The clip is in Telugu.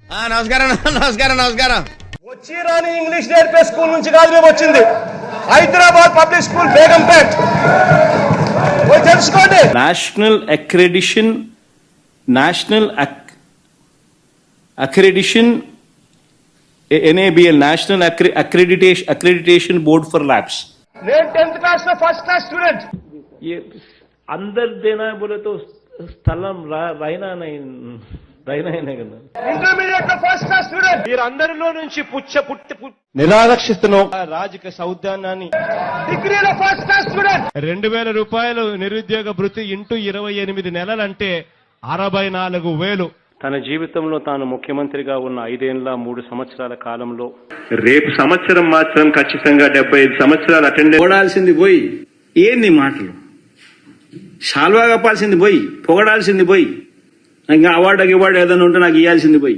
నమస్కారం నమస్కారం నమస్కారం. వచ్చి రాని ఇంగ్లీష్ నేర్పే స్కూల్ నుంచి కాదు మేము వచ్చింది, హైదరాబాద్ పబ్లిక్ స్కూల్ బేగంపేట్. తెలుసుకోండి. National NABL, national accreditation board for labs. నేను 10th క్లాస్ లో ఫస్ట్ క్లాస్ స్టూడెంట్. अंदर देना है बोले तो స్థలం రైనా ఇంటర్మీడియట్ లో ఫస్ట్ క్లాస్ స్టూడెంట్. మీరందరిలో నుంచి నిరారక్షిస్తున్నాం రాజకీయ సౌద్యాన్ని. డిగ్రీలో ఫస్ట్ క్లాస్ స్టూడెంట్. 2000 రూపాయలు నిరుద్యోగ భృతి ఇంటూ 28 నెలలంటే 64,000. తన జీవితంలో తాను ముఖ్యమంత్రిగా ఉన్న 5 ఏళ్ల 3 సంవత్సరాల కాలంలో రేపు సంవత్సరం మాత్రం ఖచ్చితంగా 75 సంవత్సరాలు అటెండెన్స్. పొగడాల్సింది పోయి ఏంది మాటలు, శాల్వా కప్పాల్సింది పోయి పొగడాల్సింది పోయి, ఇంకా అవార్డు ఏదైనా ఉంటే నాకు ఇవ్వాల్సింది పోయి.